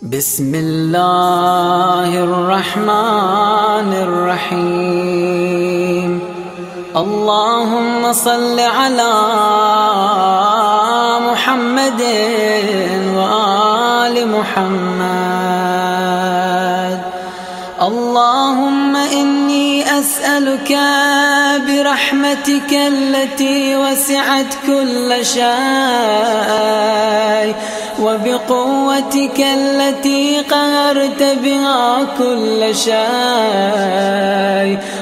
بسم الله الرحمن الرحيم. اللهم صل على محمد وآل محمد. اللهم إني أسألك برحمتك التي وسعت كل شيء وبقوتك التي قهرت بها كل شيء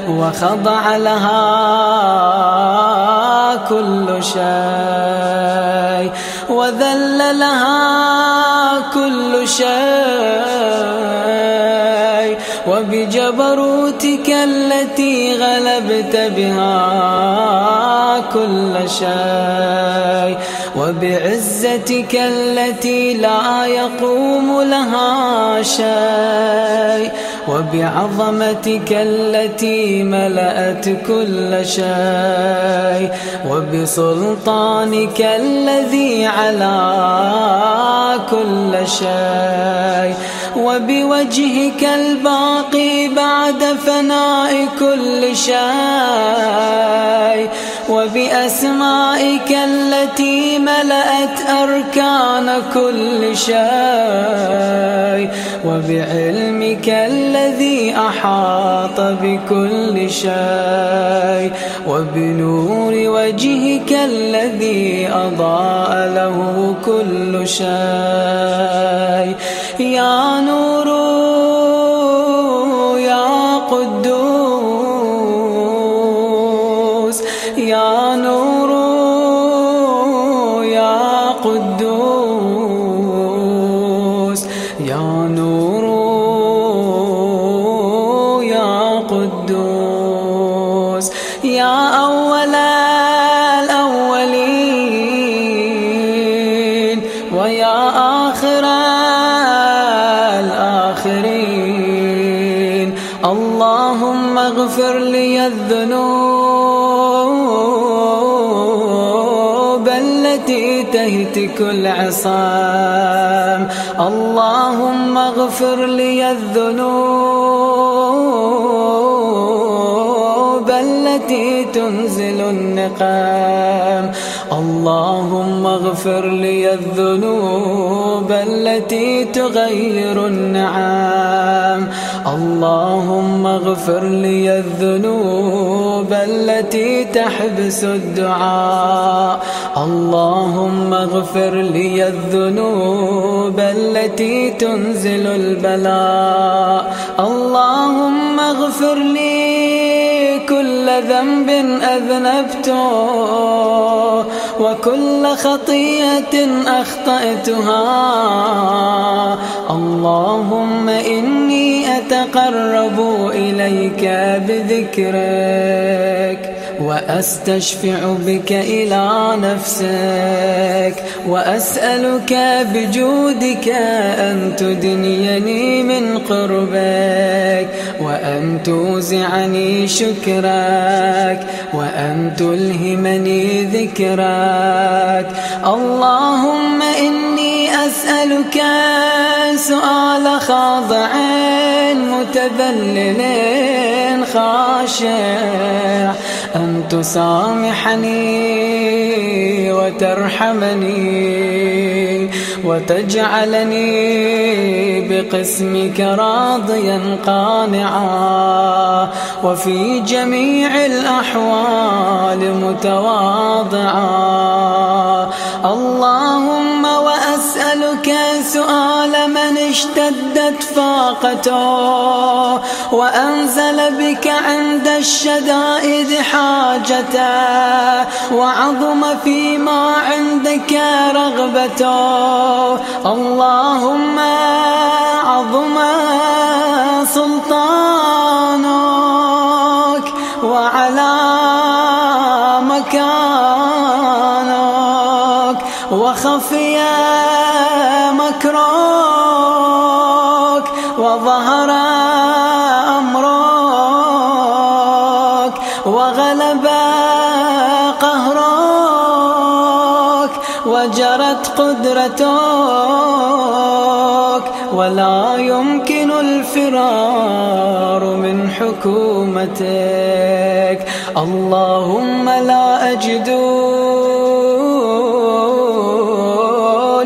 وخضع لها كل شيء وذل لها كل شيء وبجبروتك التي غلبت بها كل شيء وبعزتك التي لا يقوم لها شيء وبعظمتك التي ملأت كل شيء وبسلطانك الذي على كل شيء وبوجهك الباقي بعد فناء كل شيء وبأسمائك التي ملأت أركان كل شيء وبعلمك الذي أحاط بكل شيء وبنور وجهك الذي أضاء له كل شيء. يا نور يا قدوس يا نور يا قدوس يا نور يا قدوس يا أول الأولين ويا آخر الآخرين. اللهم اغفر لي الذنوب التي تهتك العصام. اللهم اغفر لي الذنوب التي تنزل النقام. اللهم اغفر لي الذنوب التي تغير النعام. اللهم اغفر لي الذنوب التي تحبس الدعاء. اللهم اغفر لي الذنوب التي تنزل البلاء. اللهم اغفر لي كل ذنب أذنبته وكل خطيئة أخطأتها. اللهم إني أتقرب إليك بذكرك وأستشفع بك إلى نفسك وأسألك بجودك أن تدنيني من قربك وأن توزعني شكرك وأن تلهمني ذكرك. اللهم إني أسألك سؤال خاضع متذلل خاشع أن تسامحني وترحمني وتجعلني بقسمك راضيا قانعا وفي جميع الأحوال متواضعا. اللهم وأسألك سؤال من اشتدت فاقته وأنزل بك عند الشدائد حاجته وعظم فيما عندك رغبته. اللهم عظم سلطانك وعلى مكانك وخفي مكرك وظهر أمرك وغلب قهرك وجرت قدرتك ولا يمكن الفرار من حكومتك. اللهم لا أجد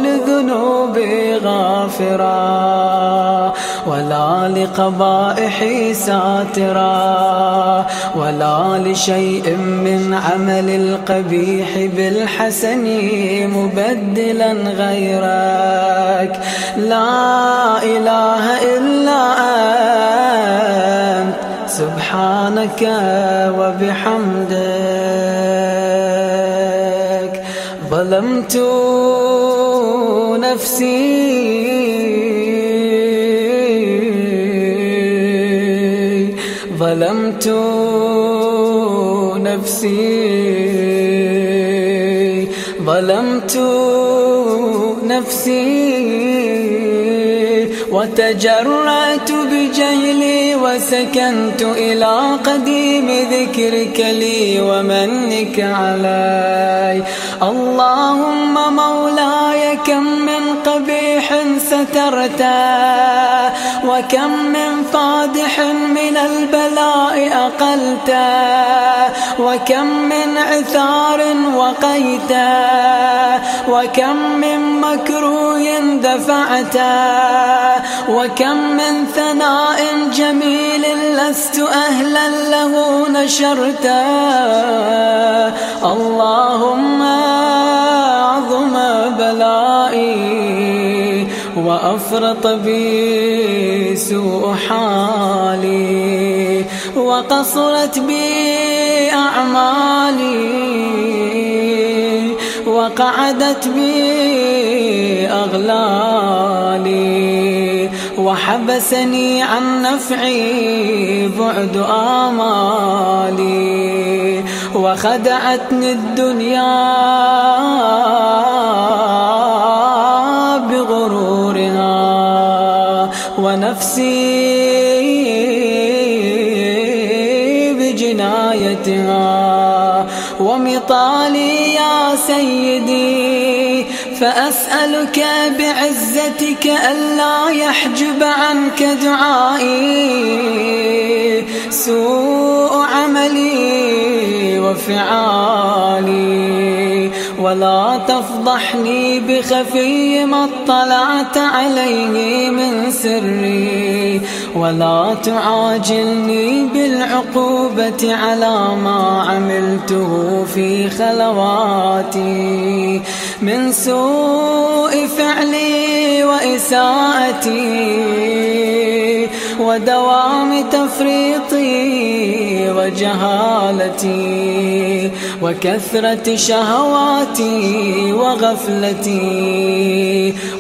لذنوبي غافرا، ولا لقبائحي ساترا، ولا لشيء من عمل القبيح بالحسن مبدلا غيرك. لا إله إلا أنت سبحانك وبحمدك. ظلمت نفسي ظلمت نفسي ظلمت نفسي وتجرأت بجهلي وسكنت إلى قديم ذكرك لي ومنك علي. اللهم مولاي كم من قبيح سترته، وكم من فادح من البلاء أقلته، وكم من عثار وقيته، وكم من مكروه دفعته، وكم من ثناء جميل لست أهلا له نشرته. اللهم عظم بلائي وأفرط بي سوء حالي، وقصرت بي أعمالي، وقعدت بي أغلالي، وحبسني عن نفعي بعد آمالي، وخدعتني الدنيا بغرورها، ونفسي بجنايتها، ومطالي يا سيدي، فأسألك بعزتك ألا يحجب عنك دعائي سوء عملي وفعالي، ولا تفضحني بخفي ما اطلعت عليه من سري، ولا تعاجلني بالعقوبة على ما عملته في خلواتي من سوء فعلي وإساءتي ودوام تفريطي وجهالتي وكثرة شهواتي وغفلتي.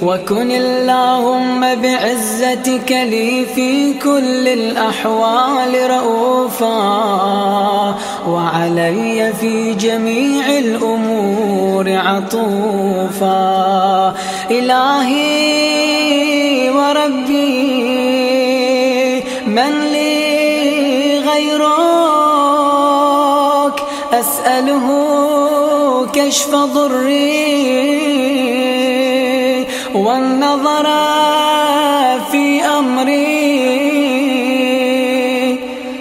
وكن اللهم بعزتك لي في كل الأحوال رؤوفا، وعلي في جميع الأمور عطوفا. إلهي وربي من لي غيرك، أسأله كشف ضري والنظر في أمري.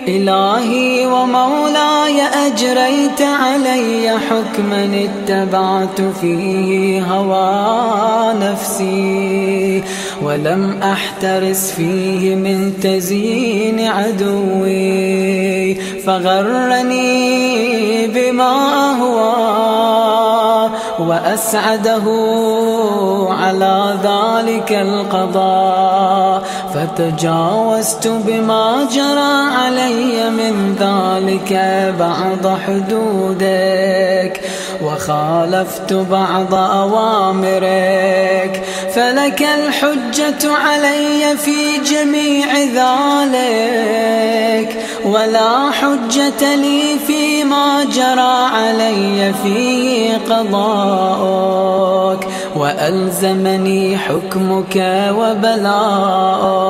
إلهي ومولاي أجريت علي حكما اتبعت فيه هوى نفسي، ولم أحترس فيه من تزيين عدوي، فغرني بما أهوى وأسعده على ذلك القضاء، فتجاوزت بما جرى علي من ذلك بعض حدودك، وخالفت بعض أوامرك، فلك الحجة علي في جميع ذلك، ولا حجة لي فيما جرى علي فيه قضاءك، وألزمني حكمك وبلاءك.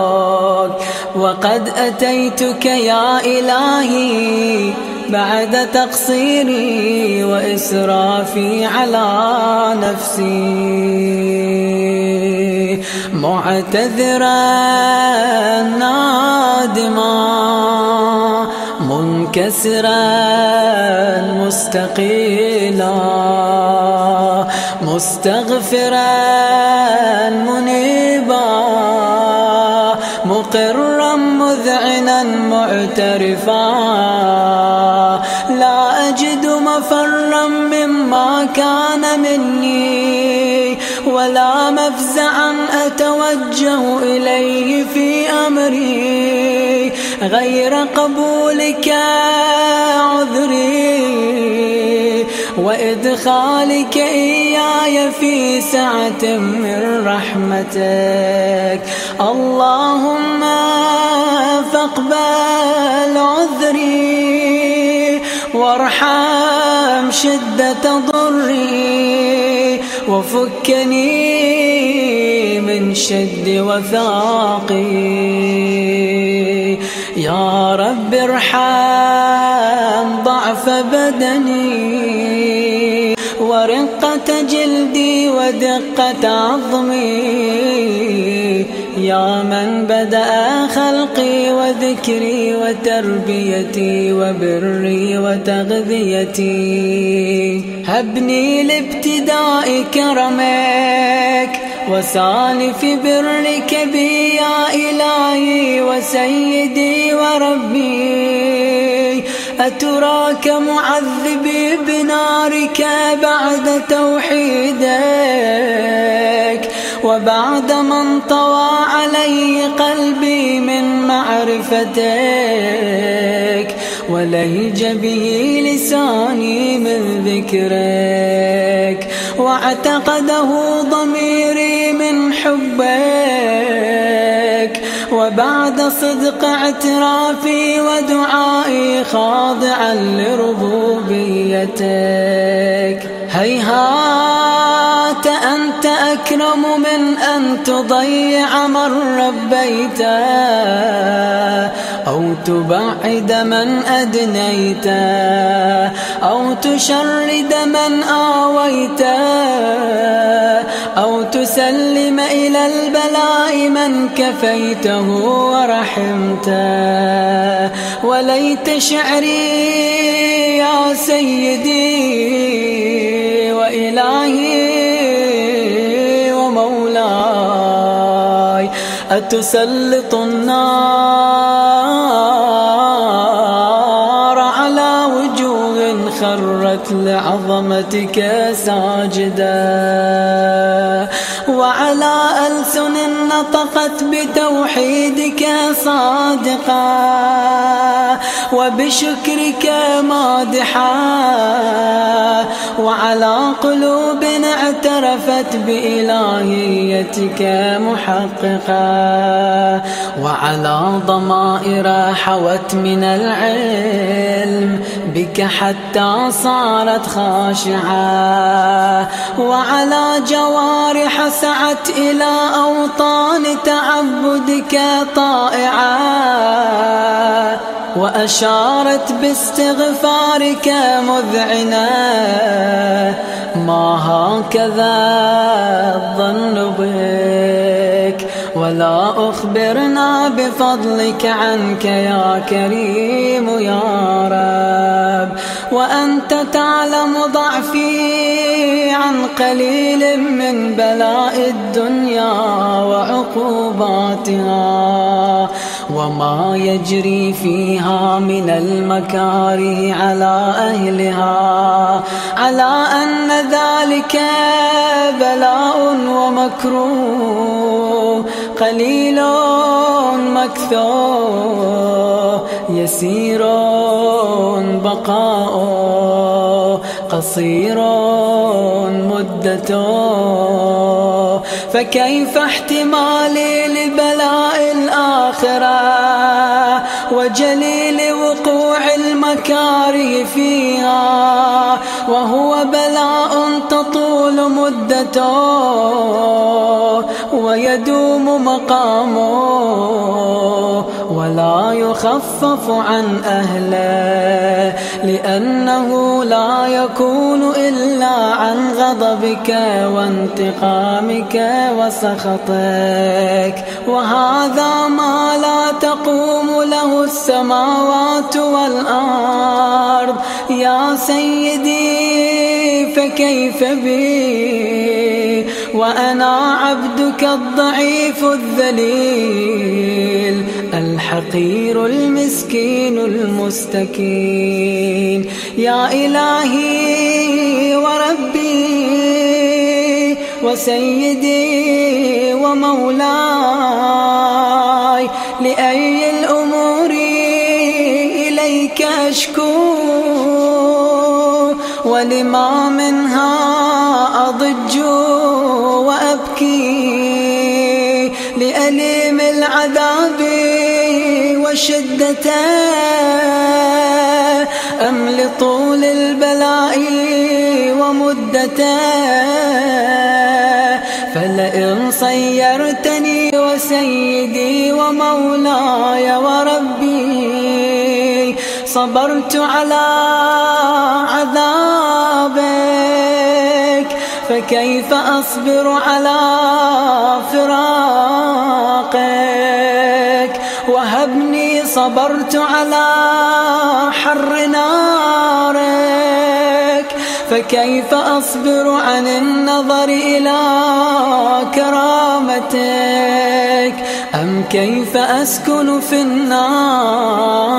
وقد أتيتك يا إلهي بعد تقصيري وإسرافي على نفسي. معتذرا نادما منكسرا مستقيلا مستغفرا منيبا مقرا مذعنا معترفا لا أجد مفرا مما كان مني ولا مفزعا أتوجه إليه في أمري غير قبولك عذري وإدخالك إياي في سعة من رحمتك. اللهم فاقبل عذري وارحم شدة ضري وفكني من شد وثاقي. يا رب ارحم ضعف بدني ورقة جلدي ودقة عظمي. يا من بدأ خلقي وذكري وتربيتي وبري وتغذيتي هبني لابتداء كرمك وسالف برك بي يا إلهي وسيدي وربي. أتراك معذبي بنارك بعد توحيدك وبعد من طوى علي قلبي من معرفتك ولهج به لساني من ذكرك واعتقده ضميري من حبك وبعد صدق اعترافي ودعائي خاضعا لربوبيتك. هيهات أنت أكرم من أن تضيع من ربيته أو تبعد من أدنيته أو تشرد من آويته أو تسلم إلى البلاء من كفيته ورحمته. وليت شعري يا سيدي وإلهي ومولاي أتسلط النار على وجوه خرت لعظمتك ساجدا وعلى ألسن نطقت بتوحيدك صادقا وبشكرك مادحا وعلى قلوب اعترفت بإلهيتك محققا وعلى ضمائر حوت من العلم بك حتى صارت خاشعة وعلى جوارح سعت إلى أوطان تعبدك طائعة وأشارت باستغفارك مذعنة. ما هكذا الظن بك ولا أخبرنا بفضلك عنك يا كريم يا رب. وأنت تعلم ضعفي عن قليل من بلاء الدنيا وعقوباتها وما يجري فيها من المكاره على أهلها على أن ذلك بلاء ومكروه قليل مكثور يسير بقاء قصير مدته. فكيف احتمالي لبلاء الآخرة وجليل وقوع المكاره فيها وهو بلاء تطول مدته ويدوم مقامه ولا يخفف عن أهله، لأنه لا يكون إلا عن غضبك وانتقامك وسخطك، وهذا ما لا تقوم له السماوات والأرض. يا سيدي فكيف بي وأنا عبدك الضعيف الذليل الحقير المسكين المستكين. يا إلهي وربي وسيدي ومولاي، لأي الأمور إليك أشكو ولما منها أضج وأبكي، لأليم العذاب وشدته أم لطول البلاء ومدته؟ فلئن صيرتني وسيدي ومولاي وربي صبرت على عذابك، فكيف أصبر على فراقك؟ وهبني صبرت على حر نارك، فكيف أصبر عن النظر إلى كرامتك؟ أم كيف أسكن في النار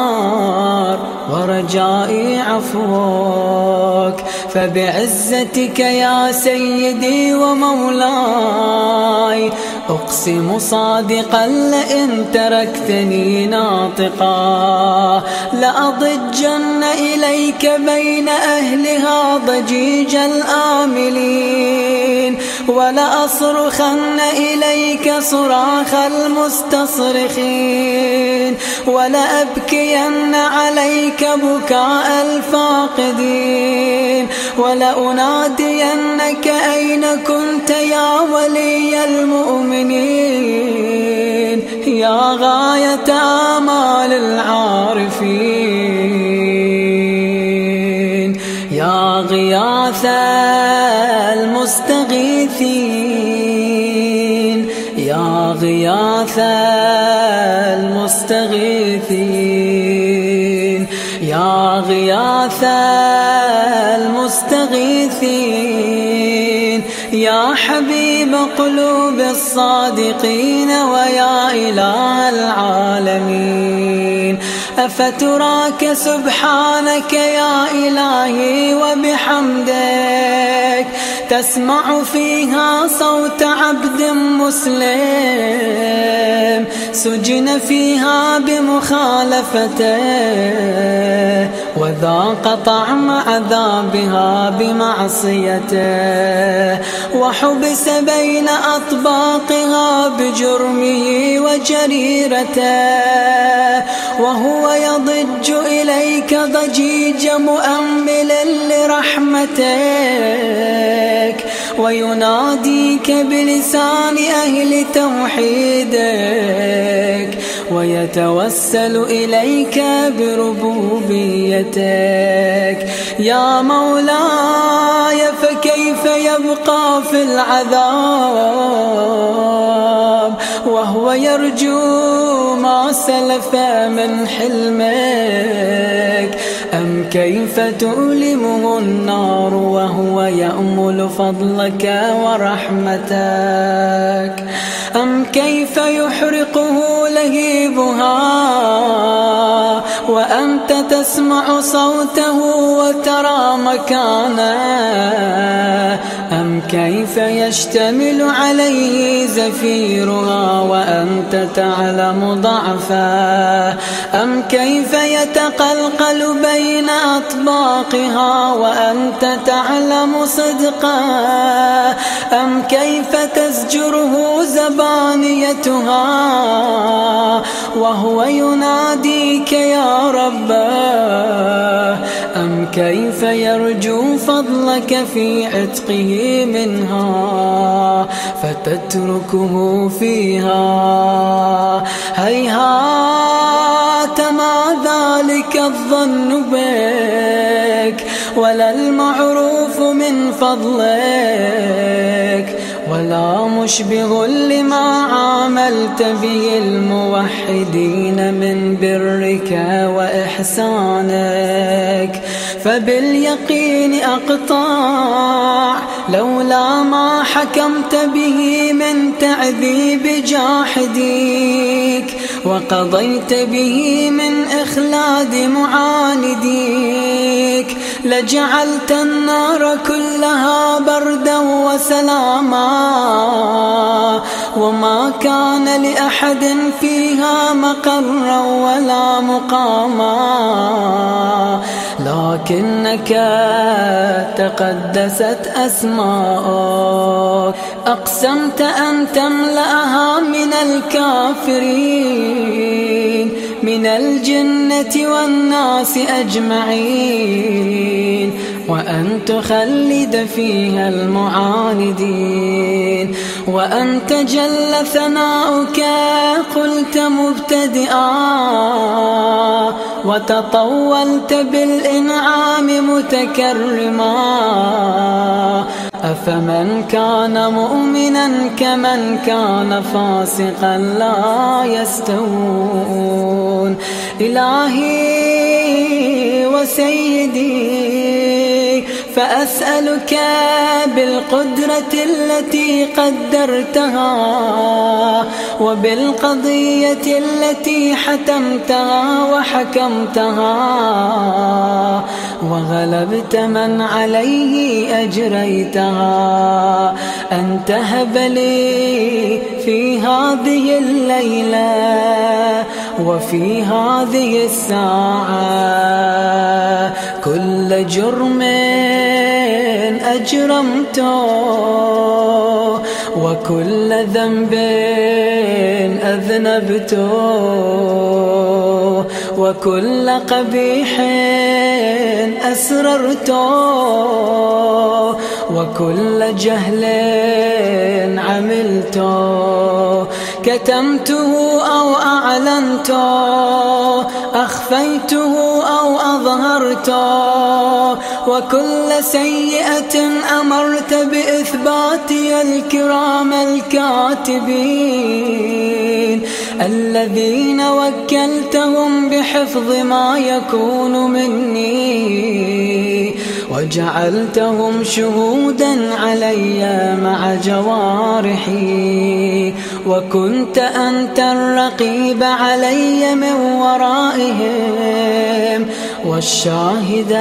ورجائي عفوك؟ فبعزتك يا سيدي ومولاي أقسم صادقا لئن تركتني ناطقا لأضجن إليك بين أهلها ضجيج الآملين، ولأصرخن إليك صراخ المستصرخين، ولأبكين عليك بكاء الفاقدين، ولأنادينك أين كنت يا ولي المؤمنين، يا غاية آمال العارفين، يا غياث المستغيثين، يا غياث المستغيثين، يا غياث المستغيثين، يا حبيب قلوب الصادقين ويا إله العالمين. أفتراك سبحانك يا إلهي وبحمدك تسمع فيها صوت عبد مسلم سجن فيها بمخالفته وذاق طعم عذابها بمعصيته، وحبس بين أطباقها بجرمه وجريرته، وهو يضج إليك ضجيج مؤمل لرحمتك ويناديك بلسان أهل توحيدك ويتوسل إليك بربوبيتك. يا مولاي فكيف يبقى في العذاب وهو يرجو ما سلف من حلمك؟ أم كيف تؤلمه النار وهو يأمل فضلك ورحمتك؟ أم كيف يحرقه لهيبها وأنت تسمع صوته وترى مكانه؟ أم كيف يشتمل عليه زفيرها وأنت تعلم ضعفه؟ أم كيف يتقلقل بين أطباقها وأنت تعلم صدقه؟ أم كيف تزجره زبانيتها وهو يناديك يا ربه؟ أم كيف يرجو فضلك في عتقه منها فتتركه فيها؟ هيهات ما ذلك الظن بك ولا المعروف من فضلك ولا مشبه لما عاملت به الموحدين من برك وإحسانك. فباليقين أقطع لولا ما حكمت به من تعذيب جاحديك وقضيت به من إخلاد معانديك لجعلت النار كلها بردا وسلاما وما كان لأحد فيها مقرا ولا مقاما. لكنك تقدست أسماءك أقسمت أن تملأها من الكافرين من الجنة والناس أجمعين وأن تخلد فيها المعاندين. وأنت جل ثناؤك قلت مبتدئا وتطولت بالإنعام متكرما. أفمن كان مؤمنا كمن كان فاسقا لا يستوون. إلهي وسيدي فأسألك بالقدرة التي قدرتها وبالقضية التي حتمتها وحكمتها وغلبت من عليه أجريتها أن تهب لي في هذه الليلة وفي هذه الساعة كل جرم أجرمته وكل ذنب أذنبته وكل قبيح أسررته وكل جهل عملته كتمته أو أعلنته أخفيته أو أظهرته وكل سيئة أمرت بإثباتي الكرام الكاتبين الذين وكلتهم بحفظ ما يكون مني وجعلتهم شهودا علي مع جوارحي وكنت أنت الرقيب علي من ورائهم والشاهد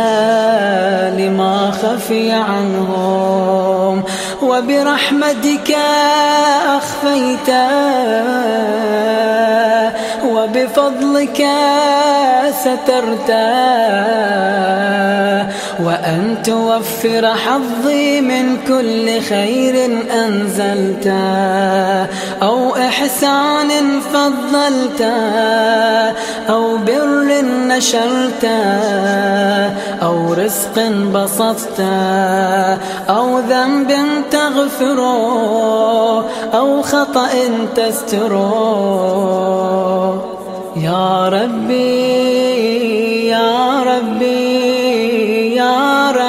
لما خفي عنهم وبرحمتك أخفيت وبفضلك سترت وأن توفر حظي من كل خير أنزلت أو إحسان فضلت أو بر نشرت أو رزق بسطت أو ذنب تغفر أو خطأ تستر يا ربي يا ربي يا رب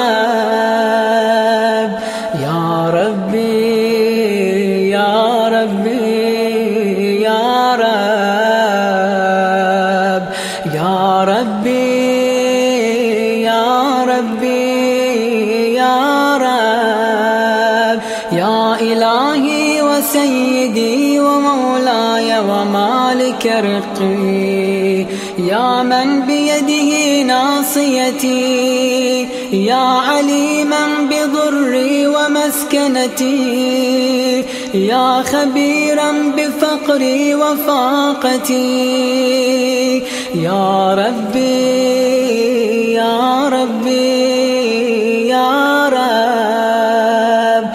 يا ربي يا ربي يا رب يا ربي يا ربي يا رب يا إلهي وسيدي ومولاي ومالك رقي يا من بيده ناصيتي يا عليما بضري ومسكنتي يا خبيرا بفقري وفاقتي يا ربي يا ربي يا رب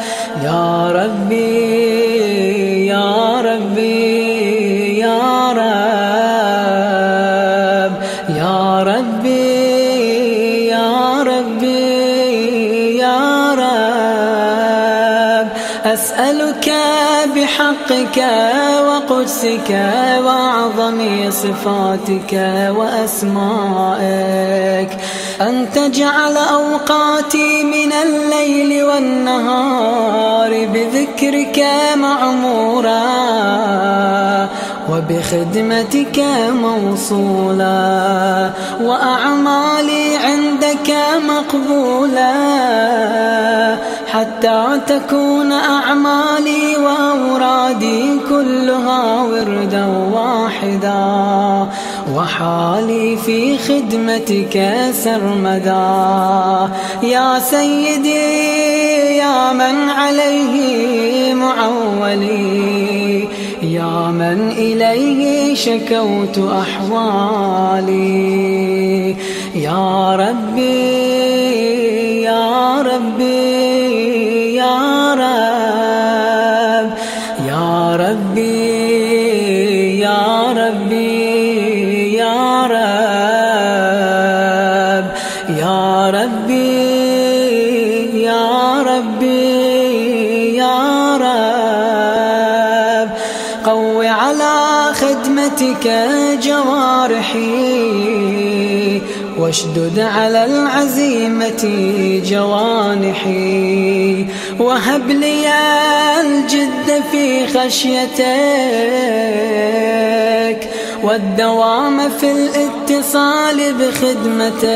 يا ربي يا ربي يا رب يا ربي يا رب بحقك وقدسك وأعظم صفاتك وأسمائك أن تجعل أوقاتي من الليل والنهار بذكرك معمورا وبخدمتك موصولا وأعمالي عندك مقبولا حتى تكون أعمالي وأورادي كلها وردا واحدا وحالي في خدمتك سرمدا يا سيدي يا من عليه معولي يا من إليه شكوت أحوالي يا ربي يا ربي يا رب يا ربي يا ربي يا رب يا ربي يا ربي يا رب قو على خدمتك جوارحي واشدد على العزيمة جوانحي وهب لي الجد في خشيتك والدوام في الاتصال بخدمتك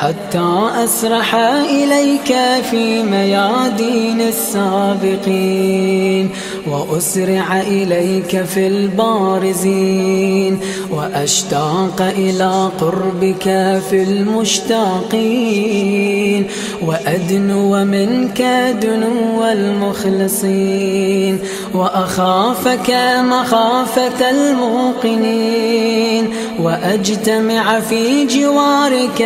حتى أسرح إليك في ميادين السابقين وأسرع إليك في البارزين وأشتاق إلى قربك في المشتاقين وأدنو منك دنو المخلصين وأخافك مخافة الموقنين وأجتمع في جوارك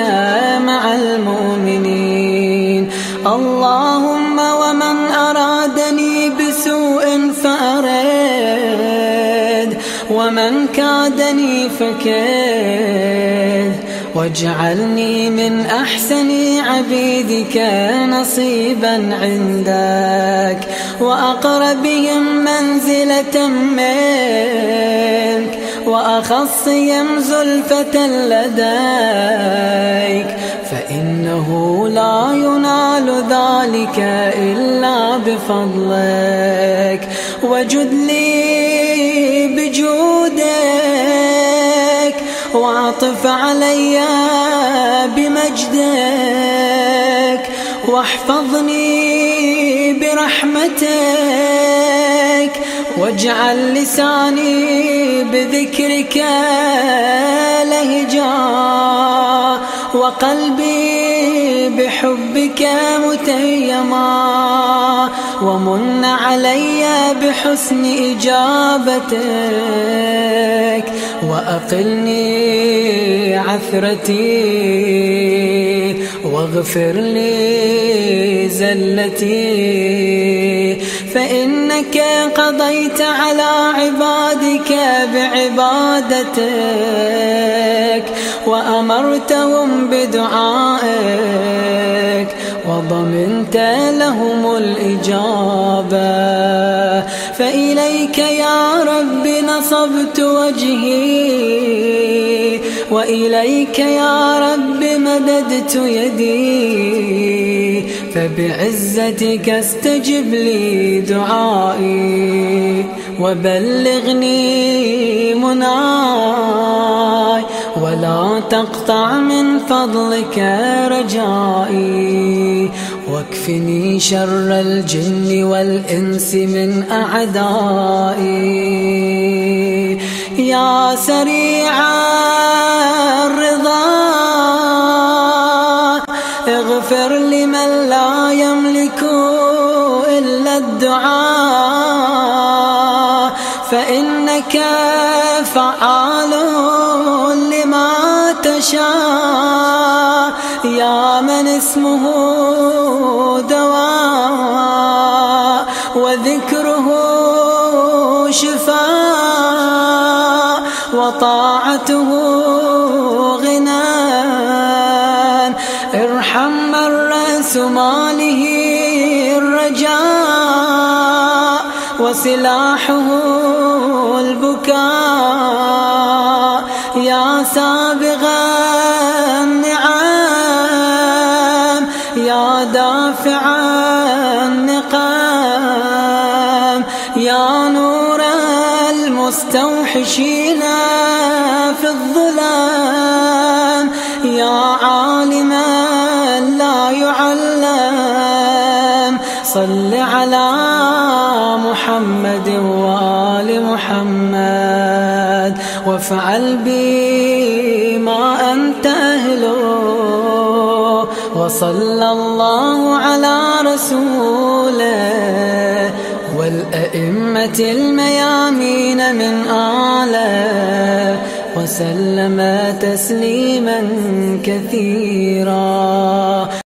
مع المؤمنين اللهم ومن أرادني بسوء فأرد ومن كادني فكد واجعلني من أحسن عبيدك نصيبا عندك وأقربهم منزلة منك وأخصهم زلفة لديك فإنه لا ينال ذلك إلا بفضلك وجد لي بجودك واعطف علي بمجدك واحفظني برحمتك واجعل لساني بذكرك لهجا وقلبي بحبك متيما ومن علي بحسن إجابتك وأقلني عثرتي واغفر لي زلتي فإنك قضيت على عبادك بعبادتك وأمرتهم بدعائك وضمنت لهم الإجابة فإليك يا رب نصبت وجهي وإليك يا رب مددت يدي فبعزتك استجب لي دعائي وبلغني مناي ولا تقطع من فضلك رجائي واكفني شر الجن والإنس من أعدائي يا سريع الرضا اغفر لمن لا يملك إلا الدعاء فإنك فعال لما تشاء يا من اسمه دواء وذكره شفاء وطاعته غنى ارحم من رأس ماله الرجاء سلاحه البكاء يا سابغ النعم يا دافع النقام يا نور المستوحشين في الظلام يا عالما لا يعلم صل على محمد وآل محمد وافعل بي ما أنت أهله وصلى الله على رسوله والأئمة الميامين من آله وسلم تسليما كثيرا.